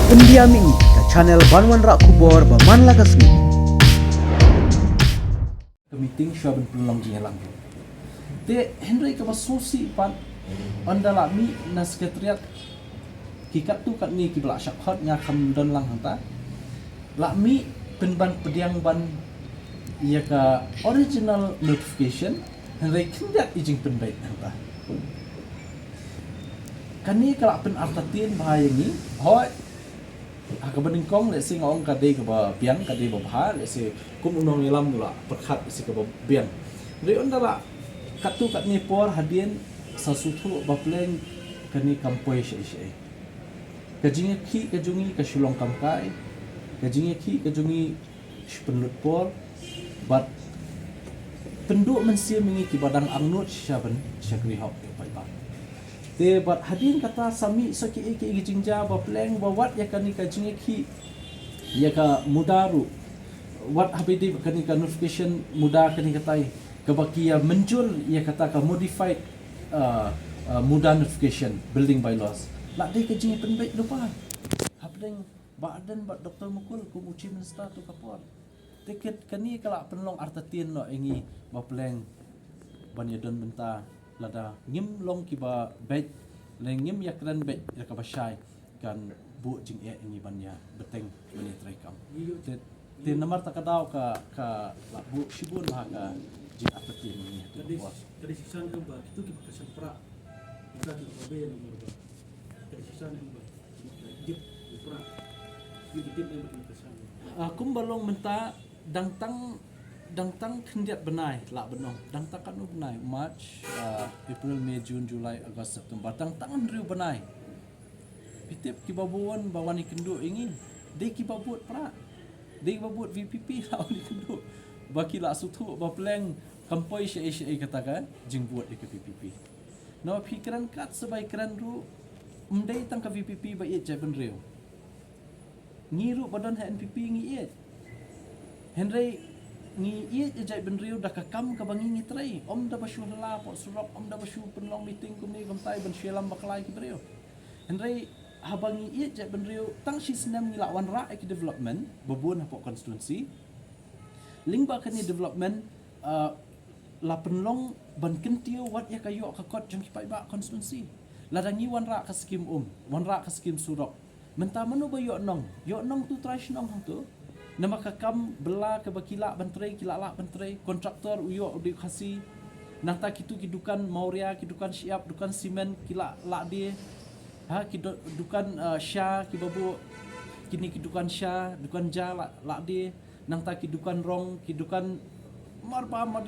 Pendiami ke channel Banwan Rak Kubor Berman Lagasmi. Meeting siya berpeluang jelang. Te Henry ke basosi pan andala mi na sekretariat kikat tu kat ni kibla syakhat nya kam don lang hanta. La mi penban pediang ban ia ka original notification Henry kindat ijing penbaik hanta. Kani kala pen artatin bahaya ni hoi ka beningkong le sing ong ka de ka ba biang ka de ba bha le se kum unong ilam dula perkhat se ka ba biang re ondala katu kat ni por hadien sasutu ba pleng kani kampoi she she kajinge ki kajungi ka shulong kamkai kajinge ki kajungi penlut por bat penduk mensia mengi ki badang angnut syaban syakri hok pai ba te bat hadin kata sami so ki jingja ba pleng ba wat ya kani kajinge ki ya ka mudaru wat habidi kani ka notification muda kani katai kabakia menjul ya kata ka modified muda notification building bylaws la de kajinge penbaik lupa hapleng badan ba doktor mukul ku uci minister tu kapor tiket kani kala penlong artatin no ingi ba pleng banyadon benta lada ngim long kiba bet lengim yakran bet yakaba syai kan bu jing e ingi banya beteng bani trekam te namar takadau ka la bu shibun ha ka jing atati ni tadi sisan ke ba itu kita sempra kita tu babe nomor ba tadi sisan ke ba jip pra kita kita kesan aku balong menta dangtang kendiat benai la benong dangtang kanu benai March April May June July August September dangtang riu benai pitip kibabuan bawani kendu ingin de kibabut pra de kibabut VPP la ni kendu baki la sutu ba pleng kampoi she katakan jing buat ke VPP no pikiran kat sebai keran ru mdai tang ka VPP ba ye jaban riu ngiru badan NPP ngi ye Henry ni ia jai benriu dah kakam ka bangi ngitrai om da basu hala po surok om da basu penlong meeting kum ni gamtai ben shelam baklai ki beriu Henry habangi ia jai benriu tang si senam ni lawan ra ek development babun hapo constituency lingba kani development la penlong ban kentiu wat ya kayo ka kot jang kipai ba constituency ladangi wan ra ka skim wan ra ka skim surok menta manu ba yo nong tu trash nong hang tu nama kakam bela ke bakila bantrai kilala bantrai kontraktor uyo di khasi nata kitu kidukan mauria kidukan siap dukan simen kila la dia ha kidukan sya kibabu kini kidukan sya dukan ja la dia nanta kidukan rong kidukan marba